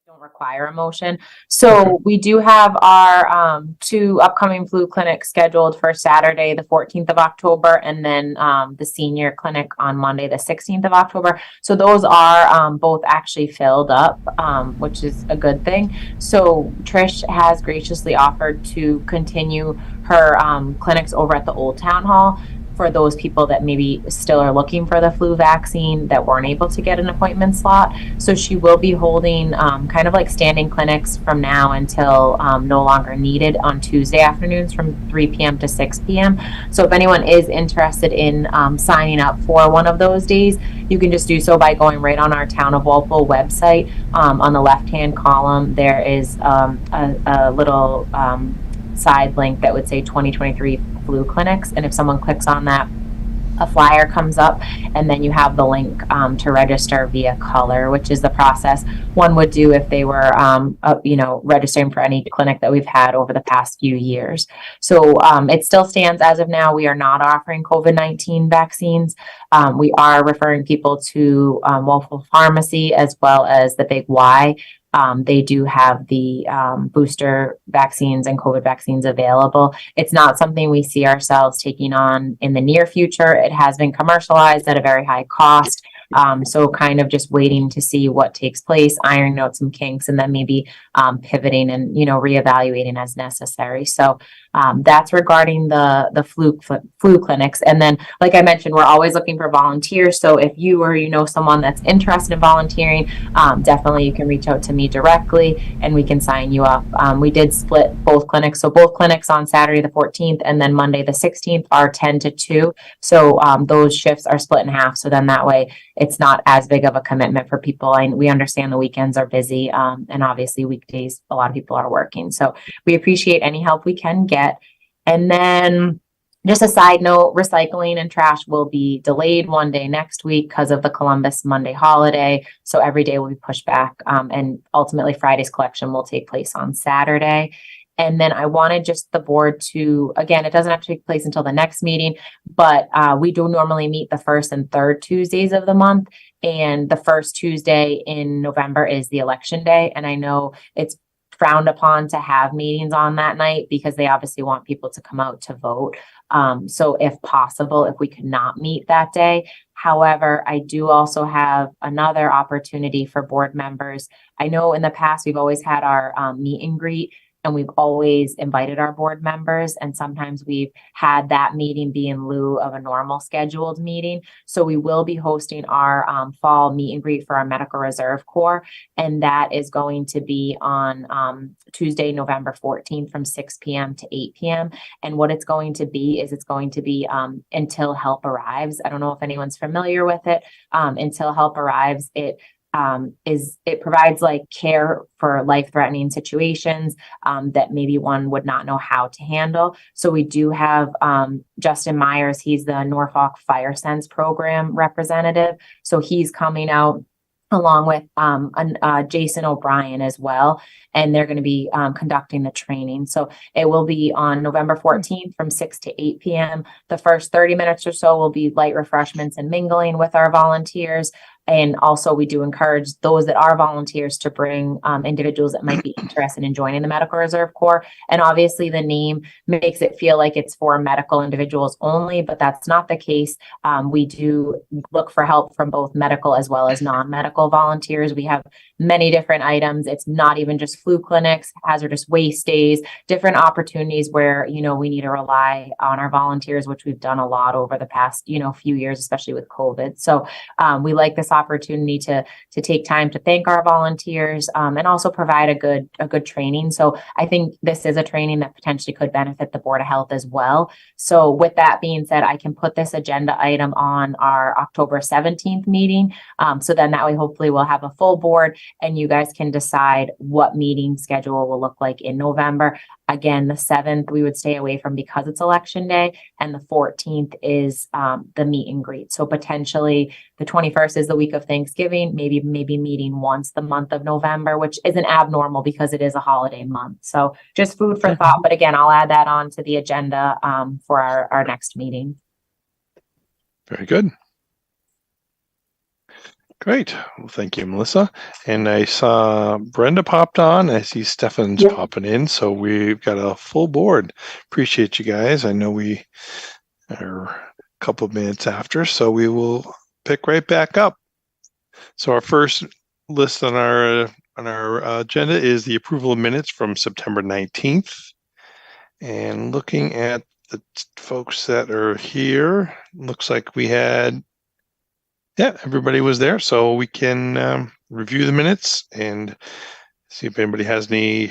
don't require a motion. So we do have our 2 upcoming flu clinics scheduled for Saturday, the 14th of October, and then the senior clinic on Monday, the 16th of October. So those are both actually filled up, which is a good thing. So Trish has graciously offered to continue her clinics over at the Old Town Hall for those people that maybe still are looking for the flu vaccine that weren't able to get an appointment slot. So she will be holding kind of like standing clinics from now until no longer needed on Tuesday afternoons from 3 p.m. to 6 p.m. So if anyone is interested in signing up for one of those days, you can just do so by going right on our Town of Walpole website. On the left-hand column, there is a little side link that would say 2023 flu clinics, and if someone clicks on that, a flyer comes up, and then you have the link to register via color, which is the process one would do if they were registering for any clinic that we've had over the past few years. So it still stands as of now. We are not offering COVID-19 vaccines. We are referring people to Walpole Pharmacy as well as the Big Y. They do have the booster vaccines and COVID vaccines available. It's not something we see ourselves taking on in the near future. It has been commercialized at a very high cost. So kind of just waiting to see what takes place, ironing out some kinks, and then maybe pivoting and, reevaluating as necessary. So that's regarding the flu clinics. And then, like I mentioned, we're always looking for volunteers. So if you or someone that's interested in volunteering, definitely you can reach out to me directly and we can sign you up. We did split both clinics. So both clinics on Saturday the 14th and then Monday the 16th are 10 to 2. So those shifts are split in half. So then that way it's not as big of a commitment for people. We understand the weekends are busy, and obviously weekdays, a lot of people are working. So we appreciate any help we can get. And then just a side note, recycling and trash will be delayed one day next week because of the Columbus Monday holiday. So every day will be pushed back. And ultimately Friday's collection will take place on Saturday. And then I wanted just the board to, again, it doesn't have to take place until the next meeting, but we do normally meet the first and third Tuesdays of the month. And the first Tuesday in November is the election day. And I know it's frowned upon to have meetings on that night because they obviously want people to come out to vote. So if possible, if we could not meet that day. However, I do also have another opportunity for board members. I know in the past, we've always had our meet and greet, and we've always invited our board members. And sometimes we've had that meeting be in lieu of a normal scheduled meeting. So we will be hosting our fall meet and greet for our Medical Reserve Corps. And that is going to be on Tuesday, November 14th from 6 p.m. to 8 p.m. And what it's going to be is Until Help Arrives. I don't know if anyone's familiar with it. Until Help Arrives, it provides like care for life-threatening situations that maybe one would not know how to handle. So we do have Justin Myers. He's the Norfolk Fire Sense program representative. So he's coming out along with Jason O'Brien as well. And they're going to be conducting the training. So it will be on November 14th from 6 to 8 p.m. The first 30 minutes or so will be light refreshments and mingling with our volunteers. And also we do encourage those that are volunteers to bring individuals that might be interested in joining the Medical Reserve Corps. And obviously the name makes it feel like it's for medical individuals only, but that's not the case. We do look for help from both medical as well as non-medical volunteers. We have many different items. It's not even just flu clinics, hazardous waste days, different opportunities where, we need to rely on our volunteers, which we've done a lot over the past, few years, especially with COVID. So we like this opportunity to take time to thank our volunteers and also provide a good training. So I think this is a training that potentially could benefit the Board of Health as well. So with that being said, I can put this agenda item on our October 17th meeting. So then that way, hopefully we'll have a full board and you guys can decide what meeting schedule will look like in November. Again, the 7th we would stay away from because it's election day, and the 14th is the meet and greet. So potentially the 21st is the week of Thanksgiving, maybe meeting once the month of November, which isn't abnormal because it is a holiday month. So just food for thought. But again, I'll add that on to the agenda for our next meeting. Very good. Great. Well, thank you, Melissa. And I saw Brenda popped on. I see Stefan's Yep. popping in. So we've got a full board. Appreciate you guys. I know we are a couple of minutes after, so we will pick right back up. So our first list on our agenda is the approval of minutes from September 19th. And looking at the folks that are here, looks like we had, yeah, everybody was there. So we can review the minutes and see if anybody has any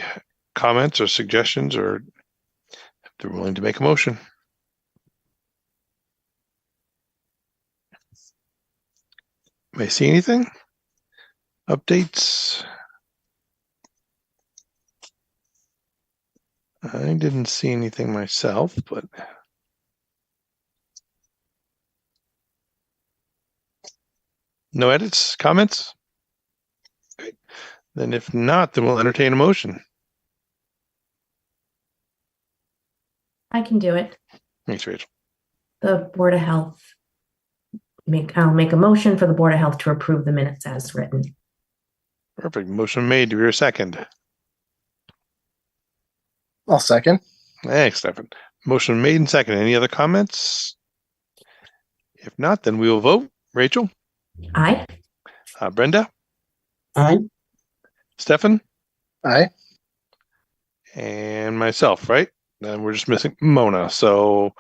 comments or suggestions or if they're willing to make a motion. May I see anything? Updates? I didn't see anything myself, but no edits, comments? Okay. Then if not, then we'll entertain a motion. I can do it. Thanks, Rachel. The Board of Health. I'll make a motion for the Board of Health to approve the minutes as written. Perfect. Motion made. Do we hear a second? I'll second. Thanks, Stefan. Motion made and second. Any other comments? If not, then we will vote. Rachel? Aye. Brenda? Aye. Stefan? Aye. And myself, right? And we're just missing Mona. So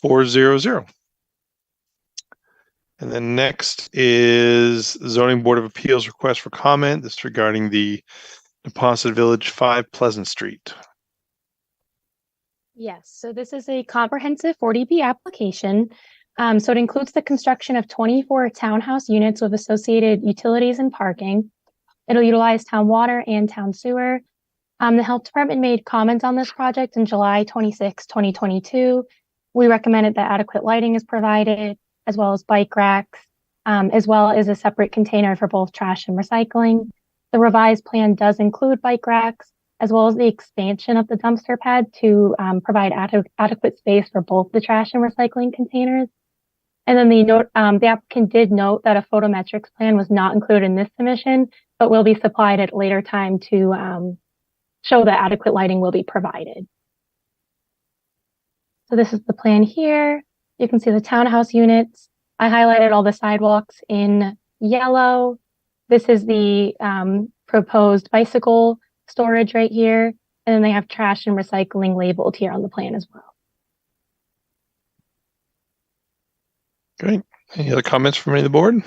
4-0-0. And then next is Zoning Board of Appeals request for comment. This is regarding the Deposit Village 5 Pleasant Street. Yes, so this is a comprehensive 40B application. So it includes the construction of 24 townhouse units with associated utilities and parking. It'll utilize town water and town sewer. The health department made comments on this project in July 26, 2022. We recommended that adequate lighting is provided, as well as bike racks, as well as a separate container for both trash and recycling. The revised plan does include bike racks, as well as the expansion of the dumpster pad to provide adequate space for both the trash and recycling containers. And then the applicant did note that a photometrics plan was not included in this submission, but will be supplied at a later time to show that adequate lighting will be provided. So this is the plan here. You can see the townhouse units. I highlighted all the sidewalks in yellow. This is the proposed bicycle storage right here. And then they have trash and recycling labeled here on the plan as well. Great. Any other comments from any of the board?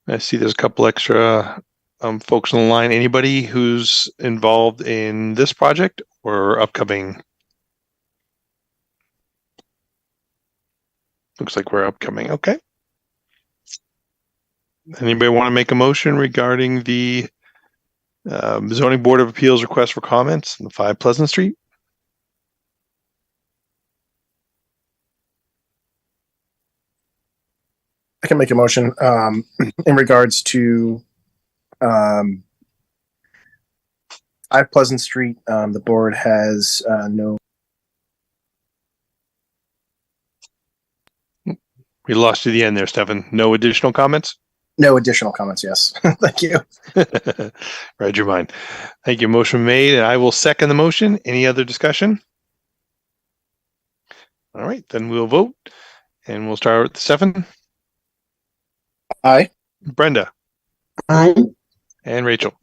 I see there's a couple extra folks on the line. Anybody who's involved in this project or upcoming? Looks like we're upcoming. Okay. Anybody want to make a motion regarding the Zoning Board of Appeals request for comments on the 5 Pleasant Street? I can make a motion in regards to 5 Pleasant Street. The board has no. We lost you at the end there, Stefan. No additional comments? No additional comments, yes. Thank you. Read your mind. Thank you. Motion made, and I will second the motion. Any other discussion? All right, then we'll vote, and we'll start with Stefan. Aye. Brenda. Aye. And Rachel.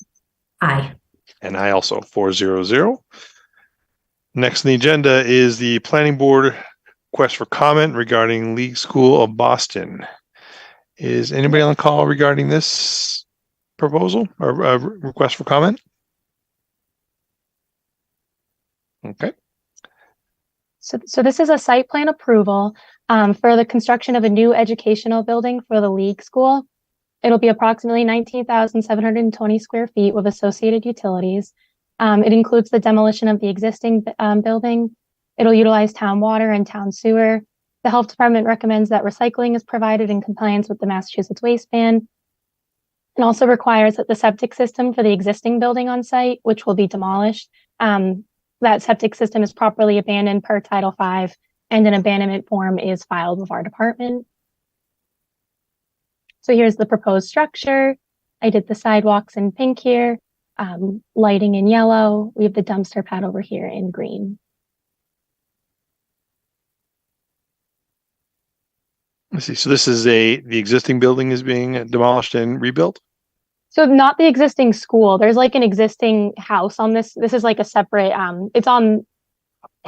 Aye. And I also, 4-0-0. Next on the agenda is the Planning Board request for comment regarding League School of Boston. Is anybody on the call regarding this proposal or request for comment? Okay. So this is a site plan approval for the construction of a new educational building for the League School. It'll be approximately 19,720 square feet with associated utilities. It includes the demolition of the existing building. It'll utilize town water and town sewer. The health department recommends that recycling is provided in compliance with the Massachusetts waste ban, and also requires that the septic system for the existing building on site, which will be demolished, that septic system is properly abandoned per Title V, and an abandonment form is filed with our department. So here's the proposed structure. I did the sidewalks in pink here, lighting in yellow. We have the dumpster pad over here in green. Let's see. So this is the existing building is being demolished and rebuilt? So not the existing school. There's like an existing house on this. This is like a separate, it's on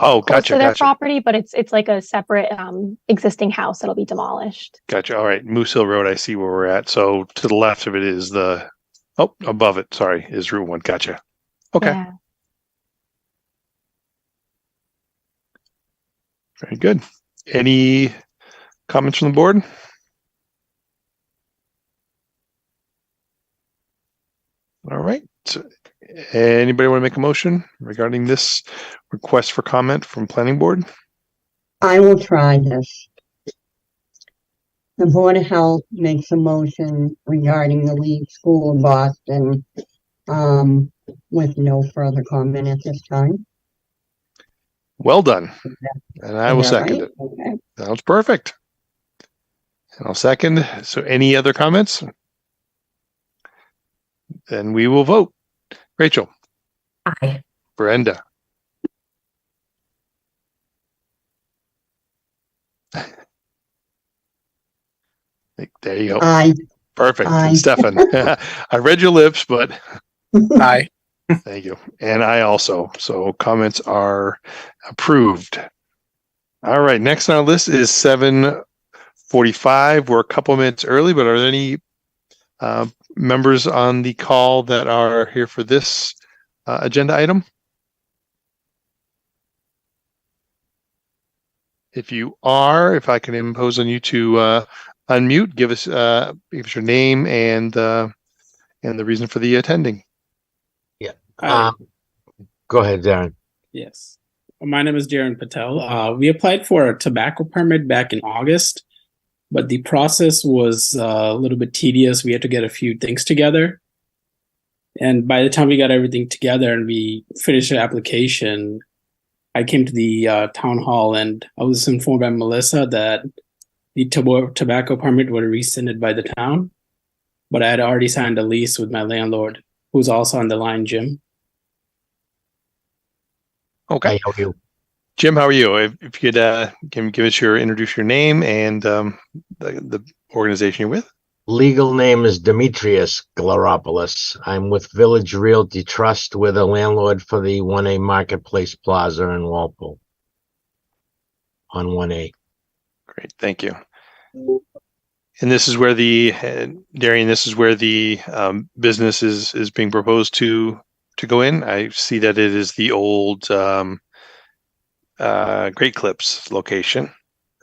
Oh, close gotcha, to their gotcha, property, but it's like a separate existing house that'll be demolished. gotcha. All right. Moose Hill Road, I see where we're at. So to the left of it is above it, sorry, is Route 1. Gotcha. Okay, Yeah. very good. Any comments from the board? All right. Anybody want to make a motion regarding this request for comment from planning board? I will try this. The Board of Health makes a motion regarding the lead school in Boston, with no further comment at this time. Well done. And I will Is that second right? it. Okay. Sounds perfect. And I'll second. So any other comments? Then we will vote. Rachel, Aye. Brenda, there you go. Aye. Perfect. Aye. And Stefan, I read your lips, but Aye. thank you. And I also. So comments are approved. All right. Next on our list is 7:45. We're a couple minutes early, but are there any members on the call that are here for this agenda item? If you are, if I can impose on you to unmute, give us your name and the reason for the attending. Go ahead, Darren. Yes. My name is Darren Patel. We applied for a tobacco permit back in August, but the process was a little bit tedious. We had to get a few things together. And by the time we got everything together and we finished the application, I came to the town hall and I was informed by Melissa that the tobacco permit was rescinded by the town, but I had already signed a lease with my landlord, who's also on the line, Jim. Okay. Hi, how are you? Jim, how are you? If you could introduce your name and the organization you're with. Legal name is Demetrius Glaropoulos. I'm with Village Realty Trust. We're the landlord for the 1A Marketplace Plaza in Walpole on 1A. Great, thank you. And this is where Darian, this is where the business is being proposed to go in. I see that it is the old Great Clips location.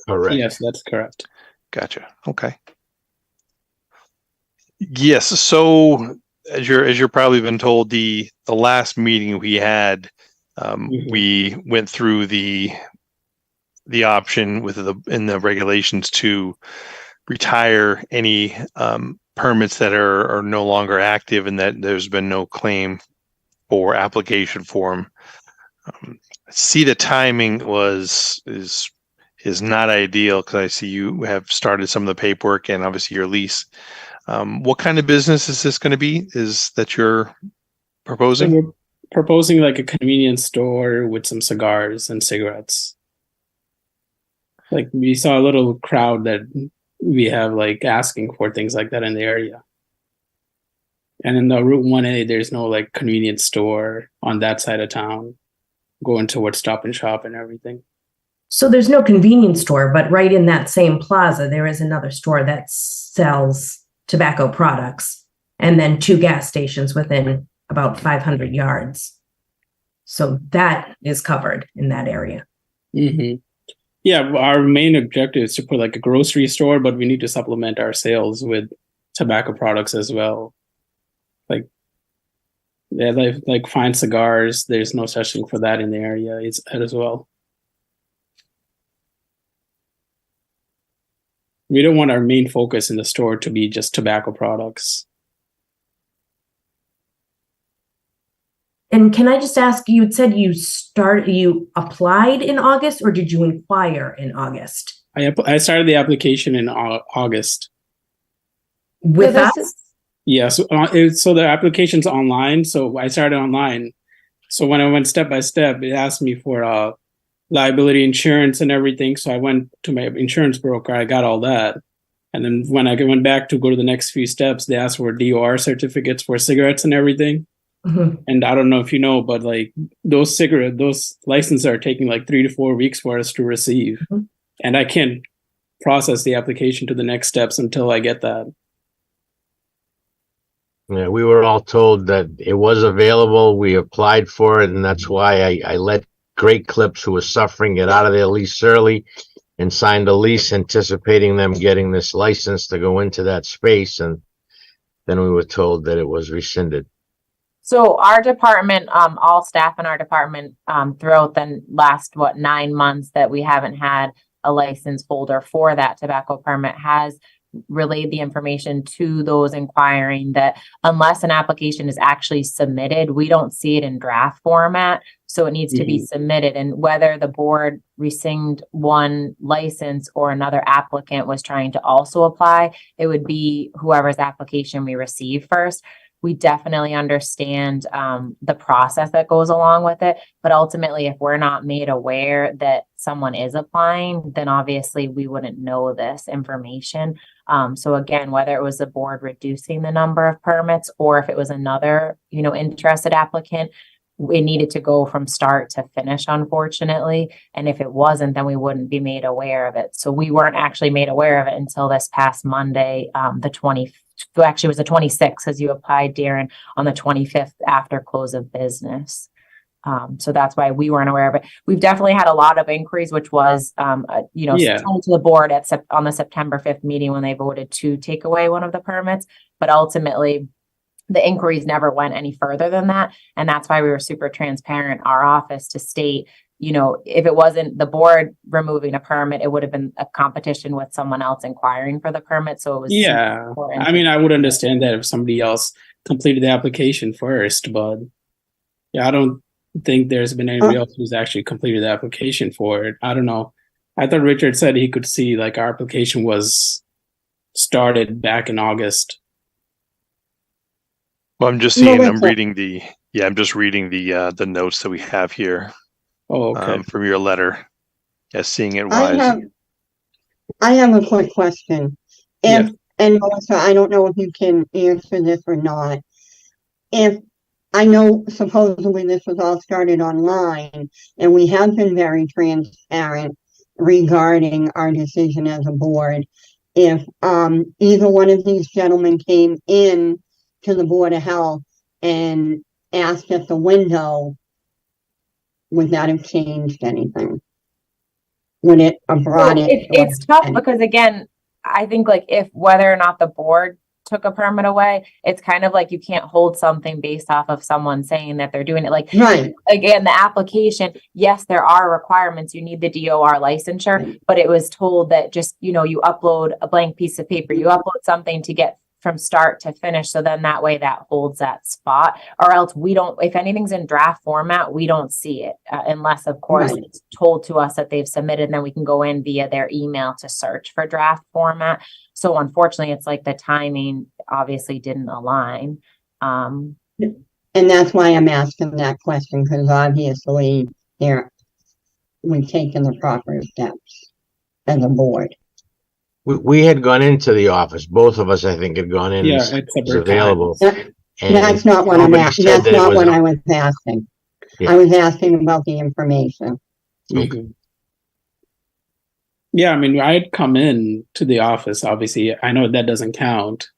Correct. Yes, that's correct. Gotcha. Okay. Yes. So as you're probably been told, the last meeting we had, we went through the option in the regulations to retire any permits that are no longer active and that there's been no claim for application form. See, the timing is not ideal because I see you have started some of the paperwork and obviously your lease. What kind of business is this going to be? Is that you're proposing? So we're proposing like a convenience store with some cigars and cigarettes. Like we saw a little crowd that we have like asking for things like that in the area. And in the Route 1A, there's no like convenience store on that side of town going towards Stop and Shop and everything. So there's no convenience store, but right in that same plaza, there is another store that sells tobacco products and then 2 gas stations within about 500 yards. So that is covered in that area. Mm-hmm. Yeah, our main objective is to put like a grocery store, but we need to supplement our sales with tobacco products as well. Like fine cigars, there's no such thing for that in the area as well. We don't want our main focus in the store to be just tobacco products. And can I just ask, you said you applied in August or did you inquire in August? I started the application in August. with this us? Yeah, so, so the application's online. So I started online. So when I went step by step, it asked me for liability insurance and everything. So I went to my insurance broker. I got all that. And then when I went back to go to the next few steps, they asked for DOR certificates for cigarettes and everything. Mhm. And I don't know if you know, but like those licenses are taking like 3 to 4 weeks for us to receive. Mhm. And I can't process the application to the next steps until I get that. Yeah, we were all told that it was available. We applied for it, and that's why I let Great Clips, who was suffering, get out of their lease early and signed a lease anticipating them getting this license to go into that space. And then we were told that it was rescinded. So our department, all staff in our department, throughout the last, 9 months that we haven't had a license holder for that tobacco permit, has relayed the information to those inquiring that unless an application is actually submitted, we don't see it in draft format. So it needs to be submitted, and whether the board rescind one license or another applicant was trying to also apply, it would be whoever's application we receive first. We definitely understand the process that goes along with it, but ultimately, if we're not made aware that someone is applying, then obviously we wouldn't know this information. So again, whether it was the board reducing the number of permits or if it was another, interested applicant, it needed to go from start to finish, unfortunately. And if it wasn't, then we wouldn't be made aware of it. So we weren't actually made aware of it until this past Monday, the 20th. Actually, it was the 26th, because you applied, Darren, on the 25th after close of business. So that's why we weren't aware of it. We've definitely had a lot of inquiries, which was, Yeah. told to the board on the September 5th meeting when they voted to take away one of the permits. But ultimately, the inquiries never went any further than that. And that's why we were super transparent, our office, to state, if it wasn't the board removing a permit, it would have been a competition with someone else inquiring for the permit. So it was super Yeah. important. I mean, I would understand that if somebody else completed the application first, but yeah, I don't think there's been anybody else who's actually completed the application for it. I don't know. I thought Richard said he could see like our application was started back in August. Well, I'm just No, seeing, wait, I'm so- reading I'm just reading the notes that we have here Oh, okay. from your letter. Yeah, seeing it I wise. have a quick question. Yeah. And Melissa, I don't know if you can answer this or not. If I know supposedly this was all started online, and we have been very transparent regarding our decision as a board. If either one of these gentlemen came in to the Board of Health and asked at the window, would that have changed anything? Would it have brought So it? it's tough because, again, I think like if whether or not the board took a permit away, it's kind of like you can't hold something based off of someone saying that they're doing it. Like, Right. again, the application, yes, there are requirements. You need the DOR licensure, but it was told that just, you upload a blank piece of paper, you upload something to get from start to finish. So then that way that holds that spot, or else we don't, if anything's in draft format, we don't see it unless, of course, Right. it's told to us that they've submitted, and then we can go in via their email to search for draft format. So unfortunately, it's like the timing obviously didn't align. And that's why I'm asking that question, because obviously we've taken the proper steps as a board. We had gone into the office. Both of us, I think, had gone in. Yeah, and at said it was separate available. That- And That's not what I'm nobody asking. said That's that it not was what a- I was asking. Yeah. I was asking about the information. Mhm. Yeah, I mean, I'd come in to the office. Obviously, I know that doesn't count,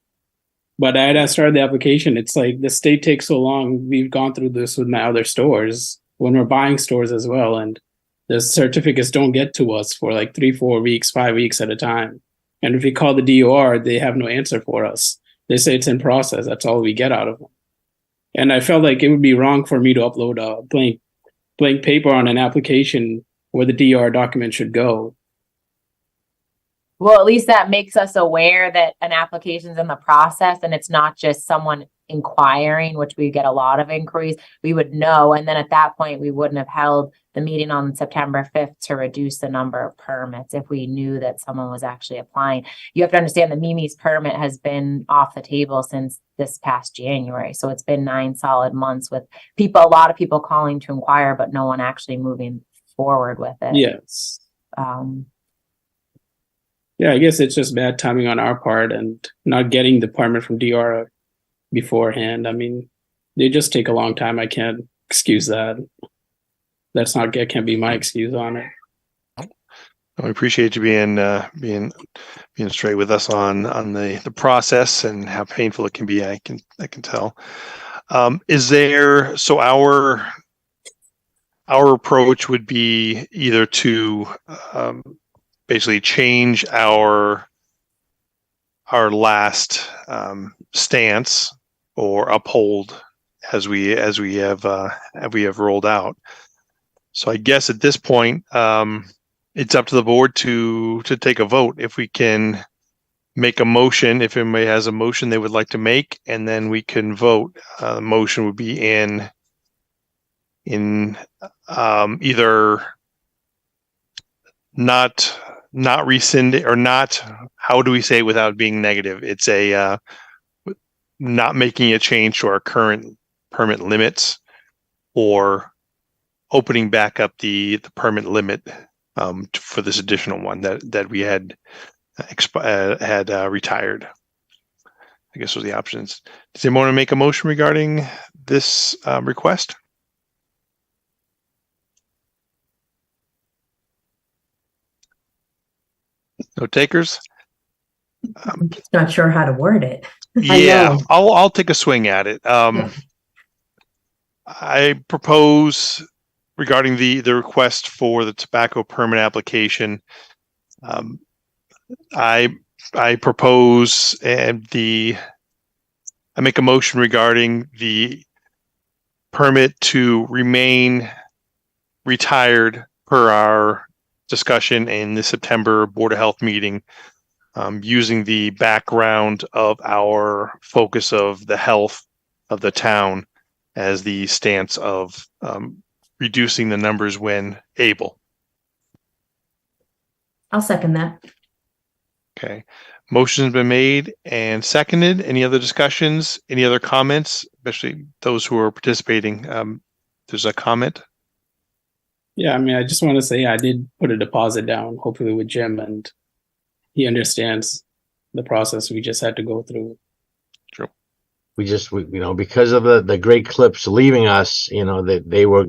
but I started the application. It's like the state takes so long. We've gone through this with my other stores when we're buying stores as well, and the certificates don't get to us for like 3, 4 weeks, 5 weeks at a time. And if we call the DOR, they have no answer for us. They say it's in process. That's all we get out of them. And I felt like it would be wrong for me to upload a blank paper on an application where the DOR document should go. Well, at least that makes us aware that an application's in the process and it's not just someone inquiring, which we get a lot of inquiries. We would know. And then at that point, we wouldn't have held the meeting on September 5th to reduce the number of permits if we knew that someone was actually applying. You have to understand the Mimi's permit has been off the table since this past January. So it's been 9 solid months with people, a lot of people calling to inquire, but no one actually moving forward with it. Yes. Um, Yeah, I guess it's just bad timing on our part and not getting the permit from DR beforehand. I mean, they just take a long time. I can't excuse that. That can't be my excuse on it. I appreciate you being straight with us on the process and how painful it can be. I can tell. Is there, so our approach would be either to basically change our last stance or uphold as we have rolled out. So I guess at this point, it's up to the board to take a vote. If we can make a motion, if anybody has a motion they would like to make, and then we can vote. The motion would be in either not rescind or not, how do we say it without being negative? It's a not making a change to our current permit limits, or opening back up the permit limit for this additional one that we had retired. I guess those are the options. Does anyone want to make a motion regarding this request? No takers? I'm just not sure how to word it. Yeah, know. I'll take a swing at it. I propose regarding the request for the tobacco permit application. I propose I make a motion regarding the permit to remain retired per our discussion in the September Board of Health meeting, using the background of our focus of the health of the town as the stance of reducing the numbers when able. I'll second that. Okay. Motion's been made and seconded. Any other discussions? Any other comments, especially those who are participating? There's a comment. Yeah, I mean, I just want to say I did put a deposit down, hopefully with Jim, and he understands the process we just had to go through. True. We because of the Great Clips leaving us, they were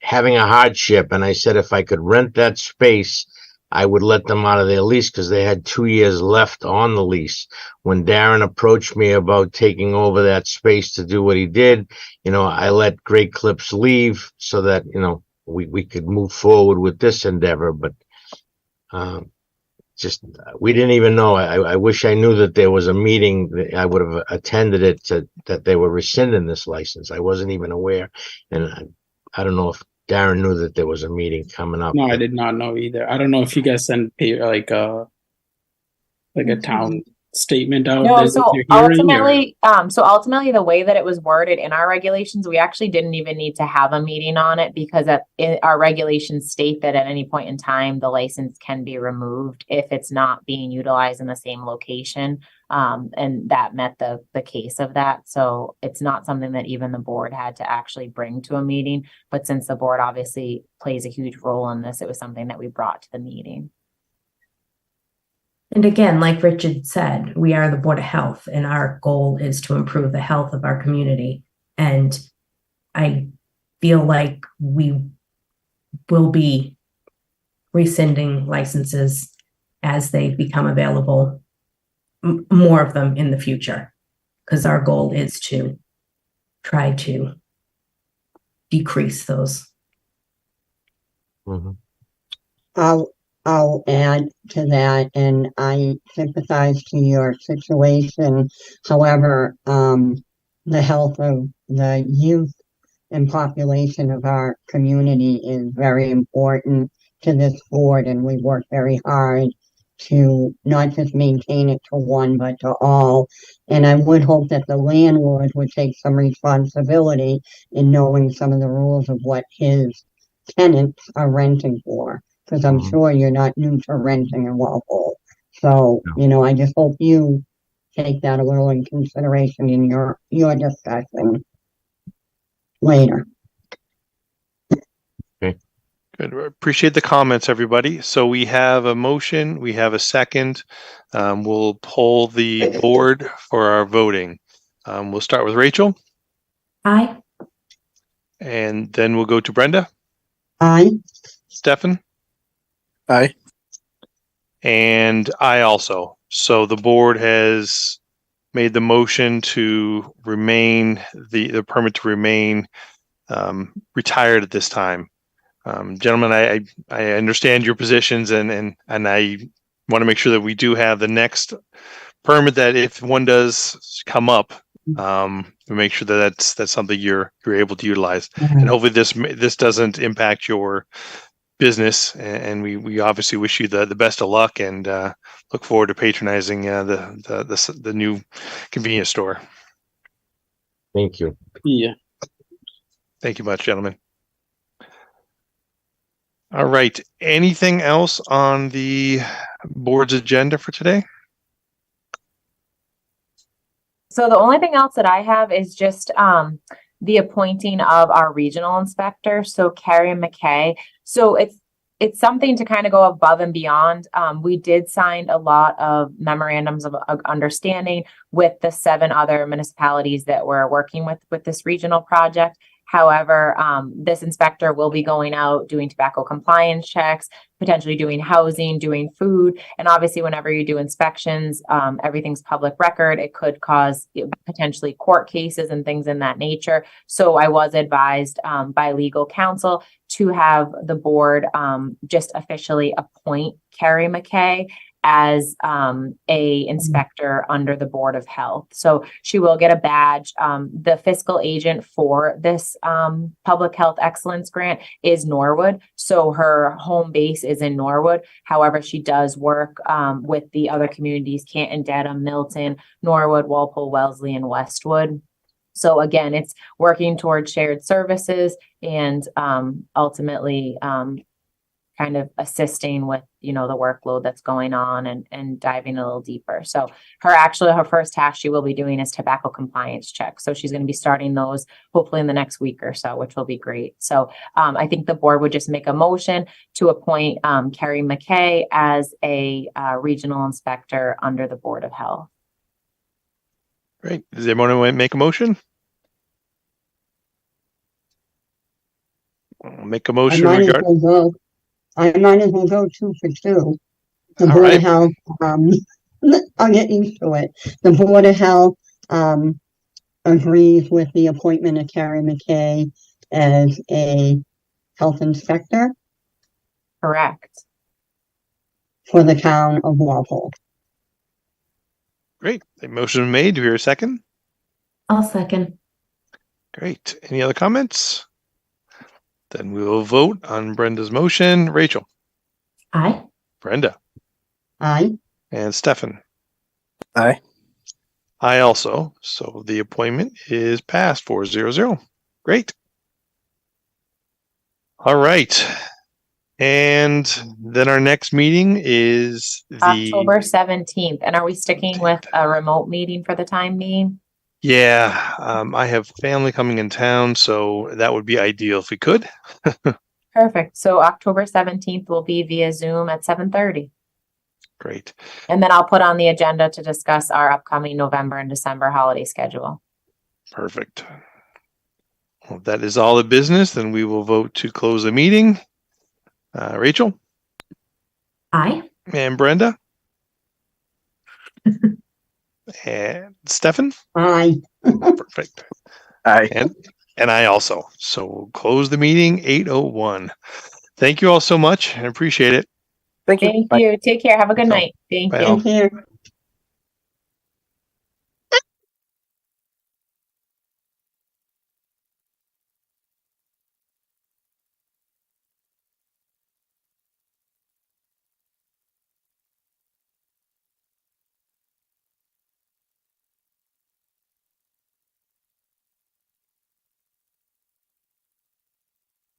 having a hardship, and I said if I could rent that space, I would let them out of their lease because they had 2 years left on the lease. When Darren approached me about taking over that space to do what he did, I let Great Clips leave so that, we could move forward with this endeavor, but we didn't even know. I wish I knew that there was a meeting. I would have attended it that they were rescinding this license. I wasn't even aware, and I don't know if Darren knew that there was a meeting coming up. No, I did not know either. I don't know if you guys sent like a town statement out. No, that so you're hearing, ultimately, the way that it was worded in our regulations, we actually didn't even need to have a meeting on it because our regulations state that at any point in time, the license can be removed if it's not being utilized in the same location. And that met the case of that. So it's not something that even the board had to actually bring to a meeting. But since the board obviously plays a huge role in this, it was something that we brought to the meeting. And again, like Richard said, we are the Board of Health, and our goal is to improve the health of our community. And I feel like we will be rescinding licenses as they become available, more of them in the future, because our goal is to try to decrease those. Mhm. I'll add to that, and I sympathize to your situation. However, the health of the youth and population of our community is very important to this board, and we work very hard to not just maintain it to one, but to all. And I would hope that the landlord would take some responsibility in knowing some of the rules of what his tenants are renting for, because I'm Mhm. sure you're not new to renting in Walpole. So, I just hope you take that a little in consideration in your discussion later. Good. Appreciate the comments, everybody. So we have a motion, we have a second. We'll poll the board for our voting. We'll start with Rachel, Aye. and then we'll go to Brenda, Aye. Stefan, Aye. and I also. So the board has made the motion to remain, the permit to remain retired at this time. Gentlemen, I understand your positions and I want to make sure that we do have the next permit, that if one does come up, we make sure that that's something you're able to utilize. And hopefully this doesn't impact your business, and we obviously wish you the best of luck, and look forward to patronizing the new convenience store. Thank you. Yeah. Thank you much, gentlemen. All right. Anything else on the board's agenda for today? So the only thing else that I have is just the appointing of our regional inspector, so Carrie McKay. So it's something to kind of go above and beyond. We did sign a lot of memorandums of understanding with the 7 other municipalities that we're working with this regional project. However, this inspector will be going out, doing tobacco compliance checks, potentially doing housing, doing food. And obviously, whenever you do inspections, everything's public record. It could cause potentially court cases and things in that nature. So I was advised by legal counsel to have the board just officially appoint Carrie McKay as a inspector under the Board of Health. So she will get a badge. The fiscal agent for this public health excellence grant is Norwood. So her home base is in Norwood. However, she does work with the other communities, Canton, Dedham, Milton, Norwood, Walpole, Wellesley, and Westwood. So again, it's working towards shared services and ultimately kind of assisting with, the workload that's going on and diving a little deeper. So her first task she will be doing is tobacco compliance checks. So she's going to be starting those hopefully in the next week or so, which will be great. So I think the board would just make a motion to appoint Carrie McKay as a regional inspector under the Board of Health. Great. Does anyone want to make a motion? I'll make a motion regarding. I might as well go 2 for 2. The All Board right. of Health, I'll get used to it. The Board of Health agrees with the appointment of Carrie McKay as a health inspector Correct. for the town of Walpole. Great. The motion is made. Do we hear a second? I'll second. Great. Any other comments? Then we will vote on Brenda's motion. Rachel, Aye. Brenda, Aye. and Stefan. Aye. I also. So the appointment is passed 4-0-0. Great. All right. And then our next meeting is October 17th. And are we sticking with a remote meeting for the time being? Yeah, I have family coming in town, so that would be ideal if we could. Perfect. So October 17th will be via Zoom at 7:30. Great. And then I'll put on the agenda to discuss our upcoming November and December holiday schedule. Perfect. Well, if that is all the business, then we will vote to close the meeting. Rachel Aye. and Brenda and Stefan. Aye. Perfect. Aye. And I also. So we'll close the meeting 8:01. Thank you all so much. I appreciate it. Thank you. Thank Bye. you. Take care. Have a good So, night. Thank bye you. all. Thank you.